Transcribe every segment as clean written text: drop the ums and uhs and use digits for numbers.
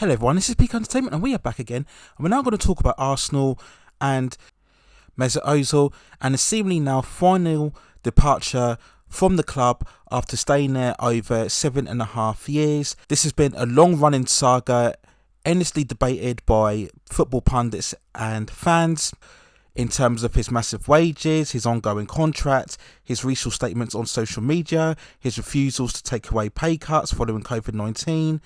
Hello everyone, this is Peak Entertainment and we are back again, and we're now going to talk about Arsenal and Mesut Ozil and the seemingly now final departure from the club after staying there over 7.5 years. This has been a long running saga, endlessly debated by football pundits and fans in terms of his massive wages, his ongoing contract, his recent statements on social media, his refusals to take away pay cuts following COVID-19,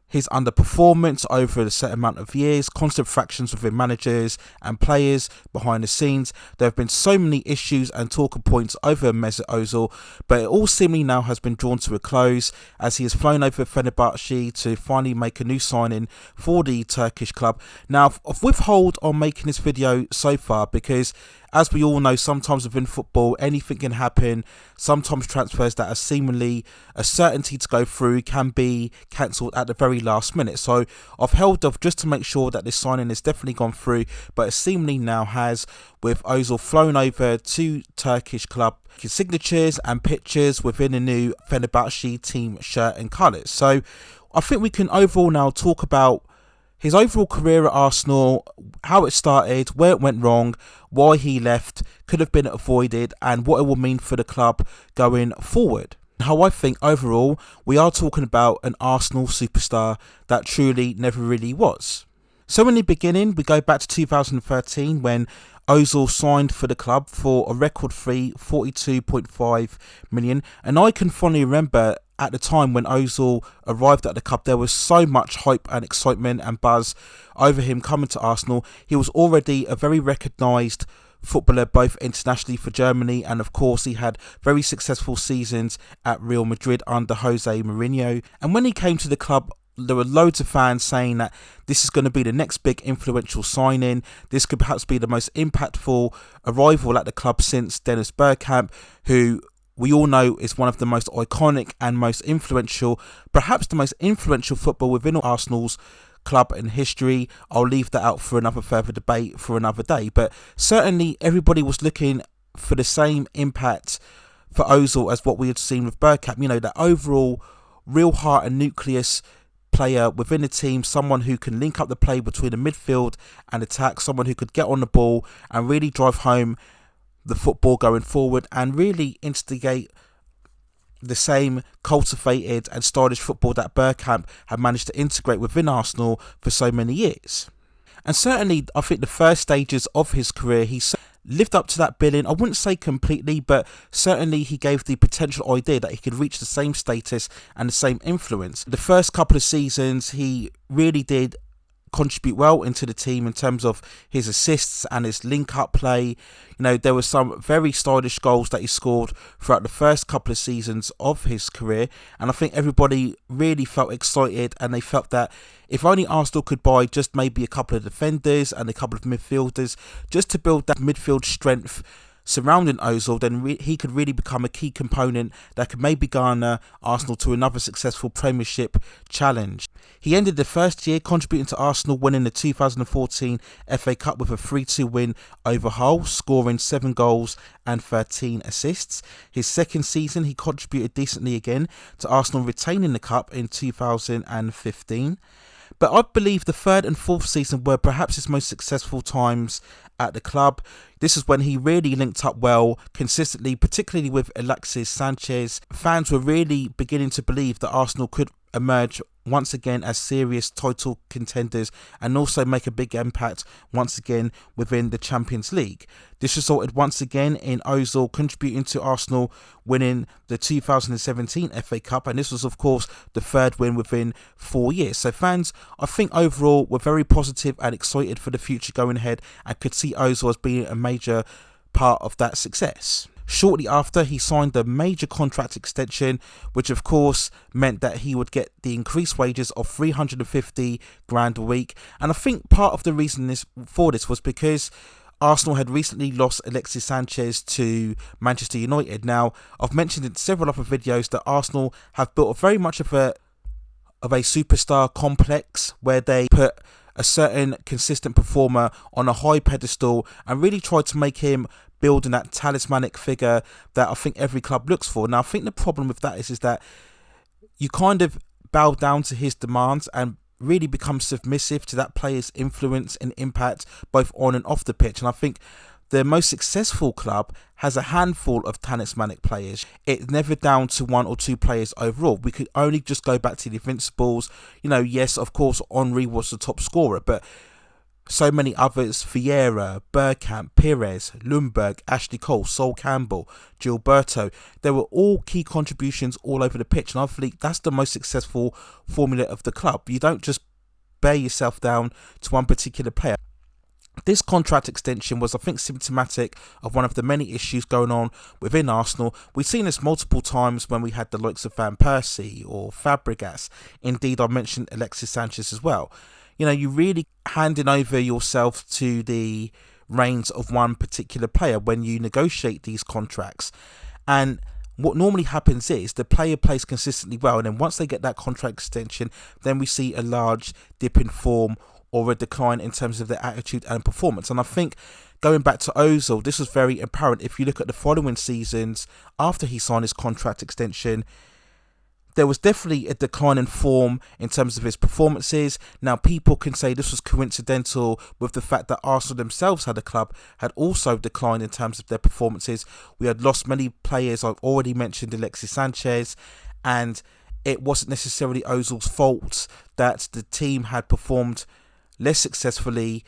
his underperformance over a set amount of years, constant fractions within managers and players behind the scenes. There have been so many issues and talking points over Mesut Ozil, but it all seemingly now has been drawn to a close as he has flown over Fenerbache to finally make a new signing for the Turkish club. Now, I've withheld on making this video so far because, as we all know, sometimes within football, anything can happen. Sometimes transfers that are seemingly a certainty to go through can be cancelled at the very last minute. So I've held off just to make sure that this signing has definitely gone through, but it seemingly now has, with Ozil flown over to Turkish club, his signatures and pictures within the new Fenerbahce team shirt and colours. So I think we can overall now talk about his overall career at Arsenal, how it started, where it went wrong, why he left, could have been avoided, and what it will mean for the club going forward. How I think overall we are talking about an Arsenal superstar that truly never really was. So in the beginning, we go back to 2013 when Ozil signed for the club for a record fee, 42.5 million, and I can fondly remember at the time when Ozil arrived at the club, there was so much hype and excitement and buzz over him coming to Arsenal. He was already a very recognised footballer, both internationally for Germany, and of course he had very successful seasons at Real Madrid under Jose Mourinho. And when he came to the club, there were loads of fans saying that this is going to be the next big influential signing. This could perhaps be the most impactful arrival at the club since Dennis Bergkamp, who we all know is one of the most iconic and most influential, perhaps the most influential football within Arsenal's club in history. I'll leave that out for another further debate for another day, but certainly everybody was looking for the same impact for Ozil as what we had seen with Bergkamp. You know, that overall real heart and nucleus player within the team, someone who can link up the play between the midfield and attack, someone who could get on the ball and really drive home the football going forward and really instigate the same cultivated and stylish football that Bergkamp had managed to integrate within Arsenal for so many years. And certainly I think the first stages of his career he lived up to that billing. I wouldn't say completely, but certainly he gave the potential idea that he could reach the same status and the same influence. The first couple of seasons he really did contribute well into the team in terms of his assists and his link-up play. You know, there were some very stylish goals that he scored throughout the first couple of seasons of his career, and I think everybody really felt excited and they felt that if only Arsenal could buy just maybe a couple of defenders and a couple of midfielders just to build that midfield strength surrounding Ozil, then he could really become a key component that could maybe garner Arsenal to another successful Premiership challenge. He ended the first year contributing to Arsenal winning the 2014 FA Cup with a 3-2 win over Hull, scoring 7 goals and 13 assists. His second season he contributed decently again to Arsenal retaining the cup in 2015. But I believe the third and fourth season were perhaps his most successful times at the club. This is when he really linked up well, consistently, particularly with Alexis Sanchez. Fans were really beginning to believe that Arsenal could emerge once again as serious title contenders and also make a big impact once again within the Champions League. This resulted once again in Ozil contributing to Arsenal winning the 2017 FA Cup, and this was of course the third win within 4 years. So fans, I think overall were very positive and excited for the future going ahead and could see Ozil as being a major part of that success. Shortly after, he signed a major contract extension, which of course meant that he would get the increased wages of 350 grand a week. And I think part of the reason for this was because Arsenal had recently lost Alexis Sanchez to Manchester United. Now, I've mentioned in several other videos that Arsenal have built very much of a superstar complex where they put a certain consistent performer on a high pedestal and really tried to make him building that talismanic figure that I think every club looks for. Now, I think the problem with that is that you kind of bow down to his demands and really become submissive to that player's influence and impact both on and off the pitch. And I think the most successful club has a handful of talismanic players. It's never down to one or two players overall. We could only just go back to the Invincibles. Yes, of course, Henry was the top scorer, but so many others: Vieira, Bergkamp, Pires, Lundberg, Ashley Cole, Sol Campbell, Gilberto. They were all key contributions all over the pitch, and I think that's the most successful formula of the club. You don't just bear yourself down to one particular player. This contract extension was, I think, symptomatic of one of the many issues going on within Arsenal. We've seen this multiple times when we had the likes of Van Persie or Fabregas. Indeed, I mentioned Alexis Sanchez as well. You really handing over yourself to the reins of one particular player when you negotiate these contracts. And what normally happens is the player plays consistently well, and then once they get that contract extension, then we see a large dip in form or a decline in terms of their attitude and performance. And I think going back to Ozil, this was very apparent. If you look at the following seasons after he signed his contract extension, there was definitely a decline in form in terms of his performances. Now, people can say this was coincidental with the fact that Arsenal themselves had also declined in terms of their performances. We had lost many players. I've already mentioned Alexis Sanchez, and it wasn't necessarily Ozil's fault that the team had performed less successfully,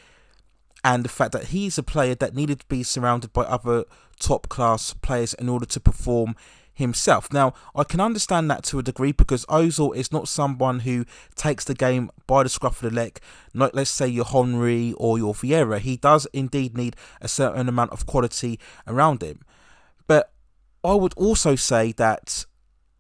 and the fact that he's a player that needed to be surrounded by other top class players in order to perform himself. Now, I can understand that to a degree, because Ozil is not someone who takes the game by the scruff of the neck, like let's say your Henry or your Vieira. He does indeed need a certain amount of quality around him. But I would also say that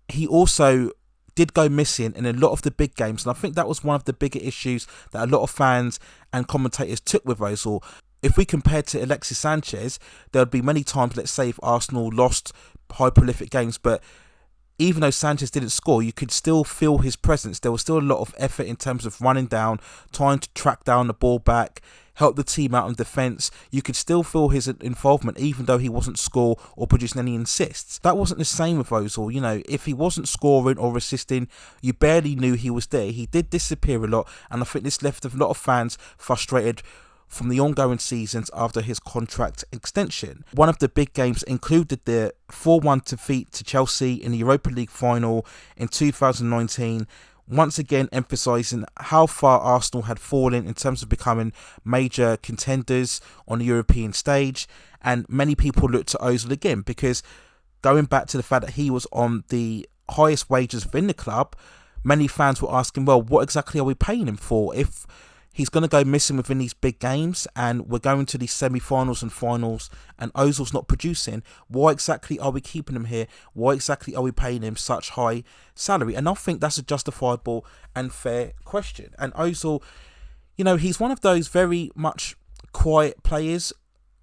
he also did go missing in a lot of the big games, and I think that was one of the bigger issues that a lot of fans and commentators took with Ozil. If we compare to Alexis Sanchez, there would be many times, let's say, if Arsenal lost high prolific games, but even though Sanchez didn't score, you could still feel his presence. There was still a lot of effort in terms of running down, trying to track down the ball back, help the team out in defence. You could still feel his involvement, even though he wasn't score or producing any assists. That wasn't the same with Ozil. If he wasn't scoring or assisting, you barely knew he was there. He did disappear a lot, and I think this left a lot of fans frustrated from the ongoing seasons after his contract extension. One of the big games included the 4-1 defeat to Chelsea in the Europa League final in 2019, once again emphasising how far Arsenal had fallen in terms of becoming major contenders on the European stage. And many people looked to Ozil again, because going back to the fact that he was on the highest wages within the club, many fans were asking, well, what exactly are we paying him for? If he's going to go missing within these big games and we're going to these semi-finals and finals and Ozil's not producing, why exactly are we keeping him here? Why exactly are we paying him such high salary? And I think that's a justifiable and fair question. And Ozil, he's one of those very much quiet players.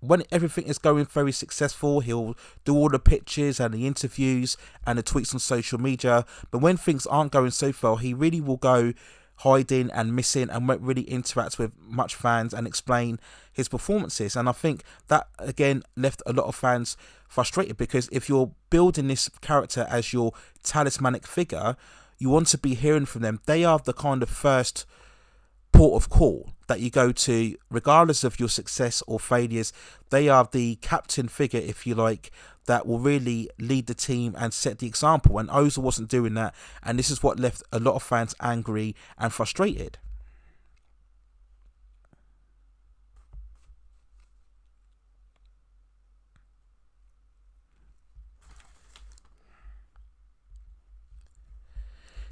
When everything is going very successful, he'll do all the pictures and the interviews and the tweets on social media. But when things aren't going so well, he really will go hiding and missing and won't really interact with much fans and explain his performances. And I think that again left a lot of fans frustrated, because if you're building this character as your talismanic figure, you want to be hearing from them. They are the kind of first port of call that you go to regardless of your success or failures. They are the captain figure, if you like, that will really lead the team and set the example. And Ozil wasn't doing that, and this is what left a lot of fans angry and frustrated.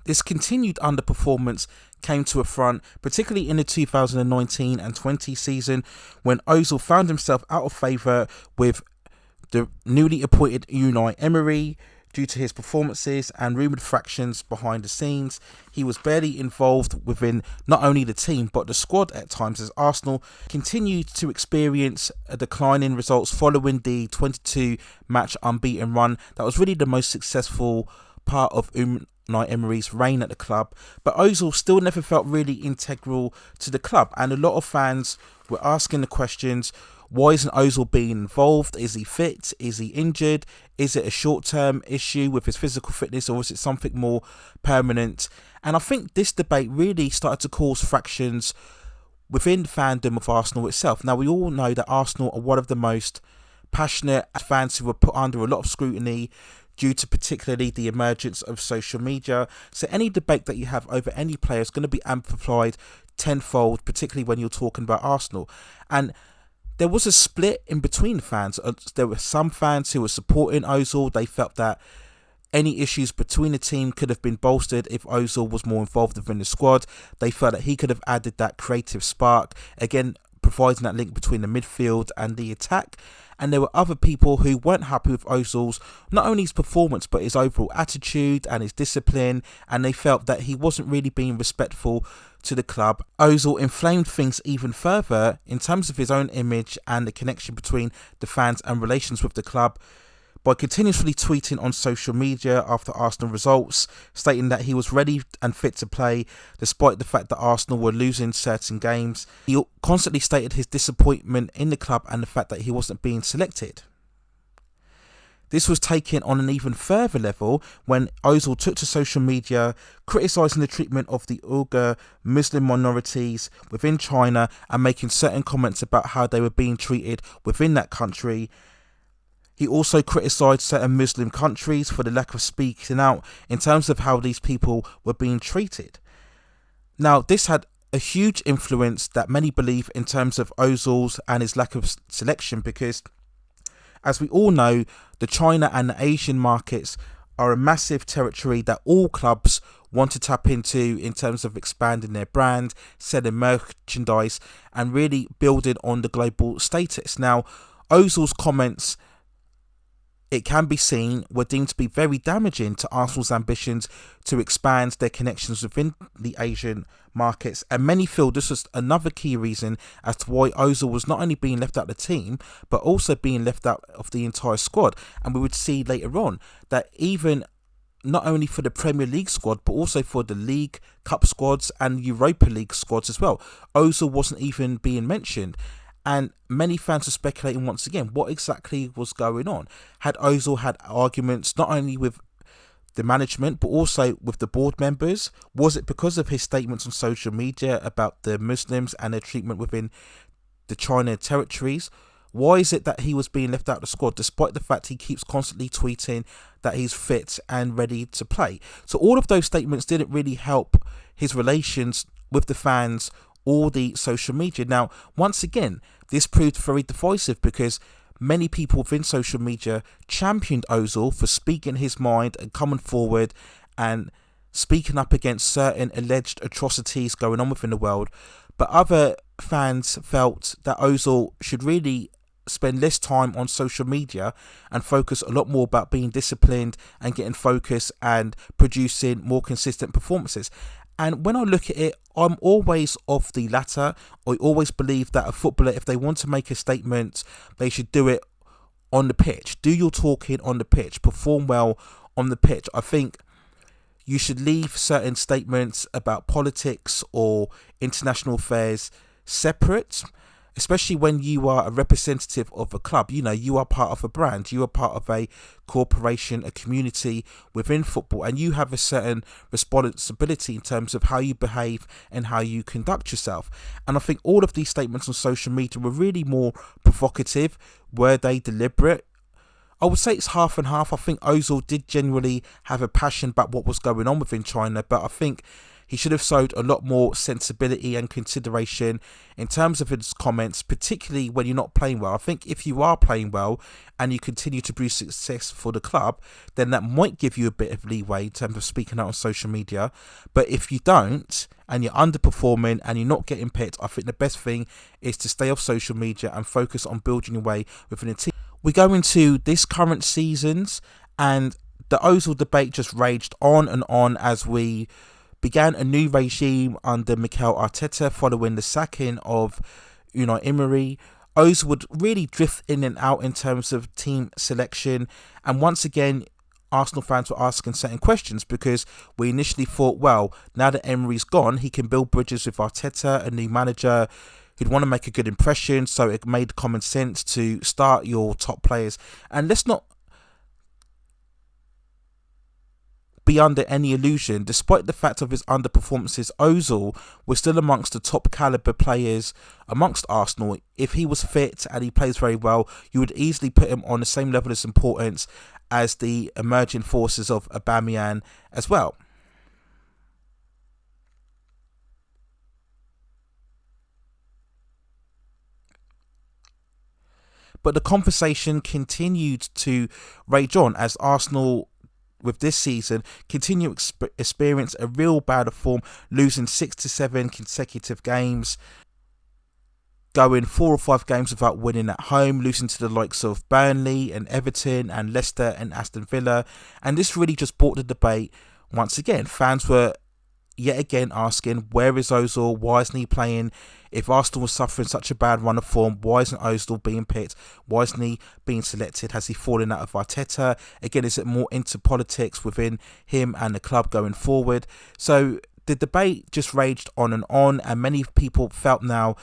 This continued underperformance came to a front, particularly in the 2019 and 20 season, when Ozil found himself out of favour with the newly appointed Unai Emery due to his performances and rumoured fractions behind the scenes. He was barely involved within not only the team but the squad at times, as Arsenal continued to experience a decline in results following the 22-match unbeaten run that was really the most successful part of Unai Unai Emery's reign at the club, but Ozil still never felt really integral to the club, and a lot of fans were asking the questions: why isn't Ozil being involved? Is he fit? Is he injured? Is it a short-term issue with his physical fitness, or is it something more permanent? And I think this debate really started to cause fractions within the fandom of Arsenal itself. Now, we all know that Arsenal are one of the most passionate fans who were put under a lot of scrutiny due to particularly the emergence of social media. So any debate that you have over any player is going to be amplified tenfold, particularly when you're talking about Arsenal. And there was a split in between fans. There were some fans who were supporting Ozil. They felt that any issues between the team could have been bolstered if Ozil was more involved within the squad. They felt that he could have added that creative spark, again, providing that link between the midfield and the attack. And there were other people who weren't happy with Ozil's, not only his performance, but his overall attitude and his discipline, and they felt that he wasn't really being respectful to the club. Ozil inflamed things even further in terms of his own image and the connection between the fans and relations with the club by continuously tweeting on social media after Arsenal results, stating that he was ready and fit to play despite the fact that Arsenal were losing certain games. He constantly stated his disappointment in the club and the fact that he wasn't being selected. This was taken on an even further level when Ozil took to social media, criticising the treatment of the Uyghur Muslim minorities within China and making certain comments about how they were being treated within that country. He also criticised certain Muslim countries for the lack of speaking out in terms of how these people were being treated. Now, this had a huge influence that many believe in terms of Ozil's and his lack of selection, because, as we all know, the China and the Asian markets are a massive territory that all clubs want to tap into in terms of expanding their brand, selling merchandise, and really building on the global status. Now, Ozil's comments, it can be seen, were deemed to be very damaging to Arsenal's ambitions to expand their connections within the Asian markets, and many feel this was another key reason as to why Ozil was not only being left out of the team, but also being left out of the entire squad. And we would see later on that even not only for the Premier League squad, but also for the League Cup squads and Europa League squads as well, Ozil wasn't even being mentioned. And many fans are speculating once again what exactly was going on. Had Ozil had arguments not only with the management but also with the board members? Was it because of his statements on social media about the Muslims and their treatment within the China territories? Why is it that he was being left out of the squad despite the fact he keeps constantly tweeting that he's fit and ready to play? So all of those statements didn't really help his relations with the fans or the social media. Now, once again, this proved very divisive because many people within social media championed Ozil for speaking his mind and coming forward and speaking up against certain alleged atrocities going on within the world. But other fans felt that Ozil should really spend less time on social media and focus a lot more about being disciplined and getting focused and producing more consistent performances. And when I look at it, I'm always of the latter. I always believe that a footballer, if they want to make a statement, they should do it on the pitch. Do your talking on the pitch. Perform well on the pitch. I think you should leave certain statements about politics or international affairs separate, especially when you are a representative of a club. You know, you are part of a brand, you are part of a corporation, a community within football, and you have a certain responsibility in terms of how you behave and how you conduct yourself. And I think all of these statements on social media were really more provocative. Were they deliberate? I would say it's half and half. I think Ozil did genuinely have a passion about what was going on within China, but I think he should have showed a lot more sensibility and consideration in terms of his comments, particularly when you're not playing well. I think if you are playing well and you continue to produce success for the club, then that might give you a bit of leeway in terms of speaking out on social media. But if you don't, and you're underperforming and you're not getting picked, I think the best thing is to stay off social media and focus on building your way within a team. We go into this current seasons, and the Ozil debate just raged on and on as we began a new regime under Mikel Atrteta following the sacking of Unai Emery. Ozil would really drift in and out in terms of team selection, and once again Arsenal fans were asking certain questions, because we initially thought, well, now that Emery's gone, he can build bridges with Atrteta, a new manager who'd want to make a good impression, so it made common sense to start your top players. And let's not be under any illusion, despite the fact of his underperformances, Ozil was still amongst the top caliber players amongst Arsenal. If he was fit and he plays very well, you would easily put him on the same level of importance as the emerging forces of Aubameyang as well. But the conversation continued to rage on as Arsenal, with this season, continue to experience a real bad of form, losing 6 to 7 consecutive games, going 4 or 5 games without winning at home, losing to the likes of Burnley and Everton and Leicester and Aston Villa. And this really just brought the debate once again. Fans were yet again asking, where is Ozil? Why isn't he playing? If Arsenal was suffering such a bad run of form, why isn't Ozil being picked? Why isn't he being selected? Has he fallen out of Atrteta? Again, is it more into politics within him and the club going forward? So the debate just raged on, and many people felt now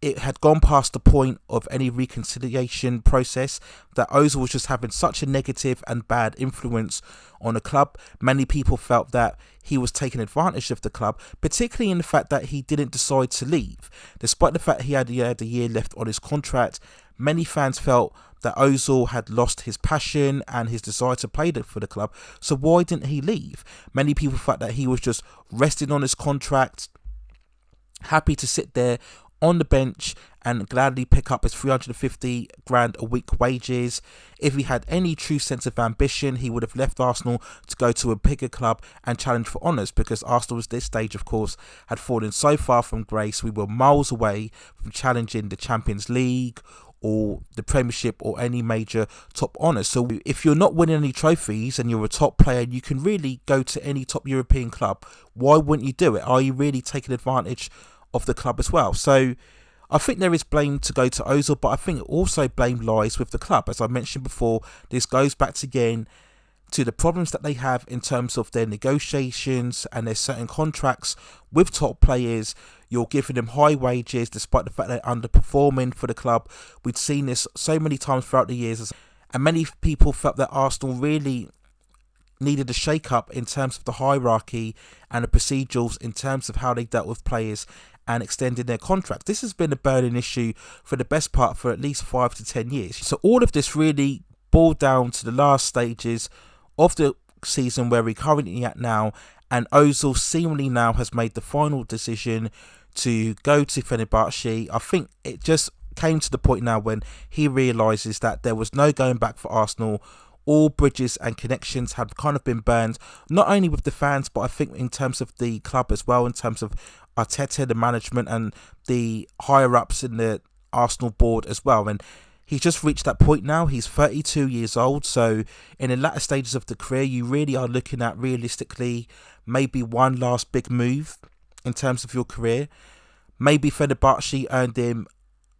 it had gone past the point of any reconciliation process, that Ozil was just having such a negative and bad influence on the club. Many people felt that he was taking advantage of the club, particularly in the fact that he didn't decide to leave. Despite the fact he had a year left on his contract, many fans felt that Ozil had lost his passion and his desire to play for the club. So why didn't he leave? Many people felt that he was just resting on his contract, happy to sit there on the bench and gladly pick up his 350 grand a week wages. If he had any true sense of ambition, he would have left Arsenal to go to a bigger club and challenge for honours, because Arsenal at this stage, of course, had fallen so far from grace. We were miles away from challenging the Champions League or the Premiership or any major top honours. So if you're not winning any trophies and you're a top player, you can really go to any top European club. Why wouldn't you do it? Are you really taking advantage of the club as well? So I think there is blame to go to Ozil, but I think also blame lies with the club. As I mentioned before, this goes back again to the problems that they have in terms of their negotiations and their certain contracts with top players. You're giving them high wages despite the fact they're underperforming for the club. We've seen this so many times throughout the years, and many people felt that Arsenal really needed a shake-up in terms of the hierarchy and the procedures in terms of how they dealt with players and extending their contracts. This has been a burning issue for the best part for at least 5 to 10 years. So all of this really boiled down to the last stages of the season where we're currently at now, and Ozil seemingly now has made the final decision to go to Fenerbahce. I think it just came to the point now when he realises that there was no going back for Arsenal. All bridges and connections had kind of been burned, not only with the fans, but I think in terms of the club as well, in terms of Atrteta, the management, and the higher-ups in the Arsenal board as well. And he's just reached that point now. He's 32 years old, so in the latter stages of the career, you really are looking at, realistically, maybe one last big move in terms of your career. Maybe Fenerbahce earned him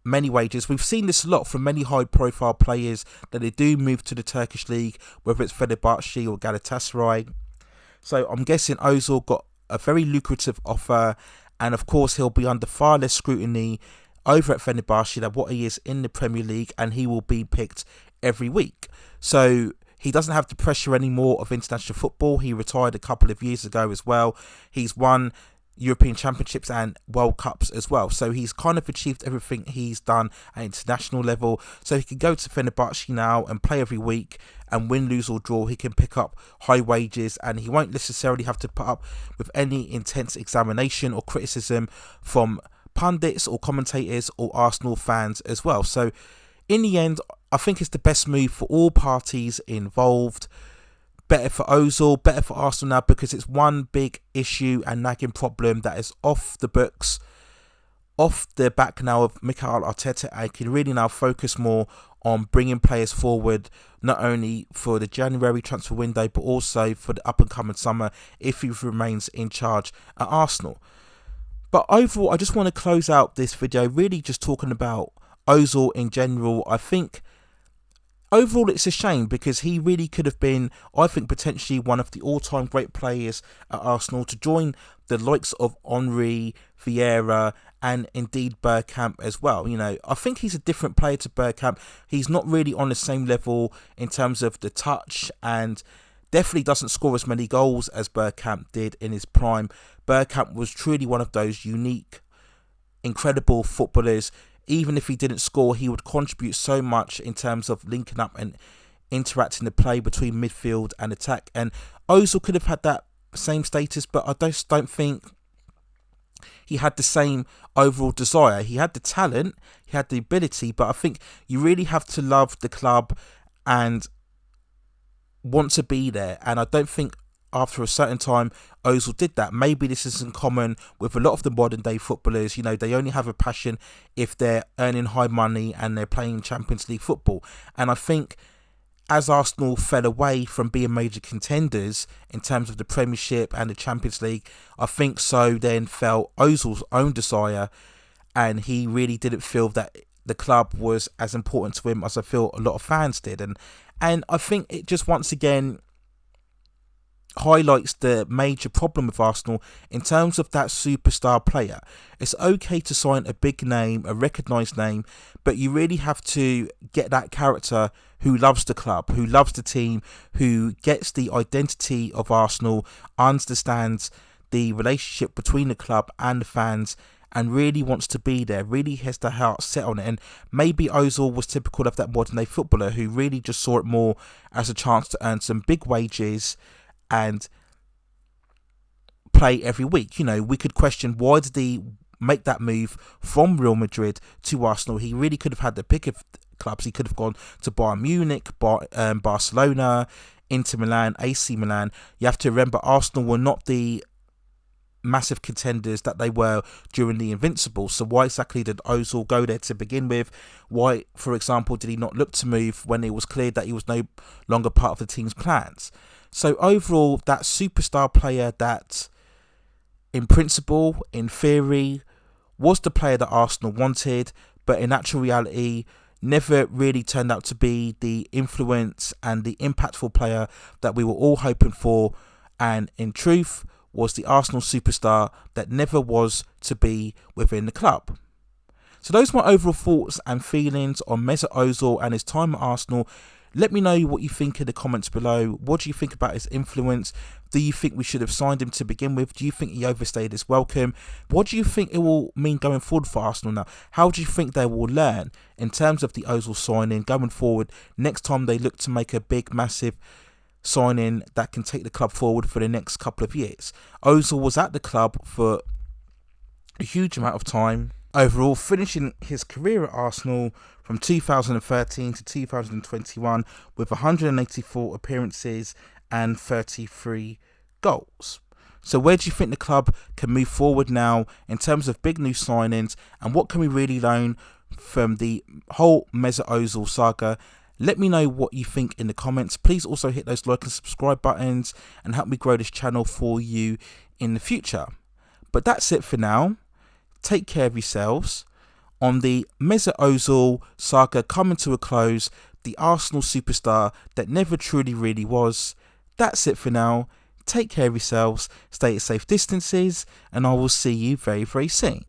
many wages. We've seen this a lot from many high-profile players, that they do move to the Turkish league, whether it's Fenerbahce or Galatasaray. So I'm guessing Ozil got a very lucrative offer, and of course he'll be under far less scrutiny over at Fenerbahce than what he is in the Premier League, and he will be picked every week. So he doesn't have the pressure anymore of international football. He retired a couple of years ago as well. He's won European Championships and World Cups as well. So he's kind of achieved everything he's done at international level. So he can go to Fenerbahce now and play every week, and win, lose or draw, he can pick up high wages, and he won't necessarily have to put up with any intense examination or criticism from pundits or commentators or Arsenal fans as well. So in the end, I think it's the best move for all parties involved. Better for Ozil, better for Arsenal now, because it's one big issue and nagging problem that is off the books, off the back now of Mikel Arteta. I can really now focus more on bringing players forward, not only for the January transfer window, but also for the up and coming summer if he remains in charge at Arsenal. But overall, I just want to close out this video really just talking about Ozil in general. I think overall, it's a shame because he really could have been, I think, potentially one of the all-time great players at Arsenal to join the likes of Henry, Vieira, and indeed Bergkamp as well. I think he's a different player to Bergkamp. He's not really on the same level in terms of the touch, and definitely doesn't score as many goals as Bergkamp did in his prime. Bergkamp was truly one of those unique, incredible footballers. Even if he didn't score, he would contribute so much in terms of linking up and interacting the play between midfield and attack. And Ozil could have had that same status, but I just don't think he had the same overall desire. He had the talent, he had the ability, but I think you really have to love the club and want to be there. And I don't think after a certain time Ozil did that. Maybe this is in common with a lot of the modern day footballers. They only have a passion if they're earning high money and they're playing Champions League football. And I think as Arsenal fell away from being major contenders in terms of the Premiership and the Champions League, I think so then fell Ozil's own desire, and he really didn't feel that the club was as important to him as I feel a lot of fans did. And I think it just once again highlights the major problem with Arsenal in terms of that superstar player. It's okay to sign a big name, a recognised name, but you really have to get that character who loves the club, who loves the team, who gets the identity of Arsenal, understands the relationship between the club and the fans, and really wants to be there, really has the heart set on it. And maybe Ozil was typical of that modern day footballer who really just saw it more as a chance to earn some big wages and play every week. We could question, why did he make that move from Real Madrid to Arsenal? He really could have had the pick of clubs. He could have gone to Bayern Munich, Barcelona, Inter Milan, AC Milan. You have to remember, Arsenal were not the massive contenders that they were during the Invincibles. So why exactly did Ozil go there to begin with? Why, for example, did he not look to move when it was clear that he was no longer part of the team's plans? So overall, that superstar player that in principle, in theory, was the player that Arsenal wanted, but in actual reality never really turned out to be the influence and the impactful player that we were all hoping for, and in truth was the Arsenal superstar that never was to be within the club. So those are my overall thoughts and feelings on Mesut Ozil and his time at Arsenal. Let me know what you think in the comments below. What do you think about his influence? Do you think we should have signed him to begin with? Do you think he overstayed his welcome? What do you think it will mean going forward for Arsenal now? How do you think they will learn in terms of the Ozil signing going forward next time they look to make a big, massive signing that can take the club forward for the next couple of years? Ozil was at the club for a huge amount of time. Overall, finishing his career at Arsenal from 2013 to 2021 with 184 appearances and 33 goals. So where do you think the club can move forward now in terms of big new signings, and what can we really learn from the whole Mesut Ozil saga? Let me know what you think in the comments. Please also hit those like and subscribe buttons and help me grow this channel for you in the future. But that's it for now. Take care of yourselves. On the Mesut Ozil saga coming to a close, the Arsenal superstar that never truly really was. That's it for now. Take care of yourselves, stay at safe distances, and I will see you very, very soon.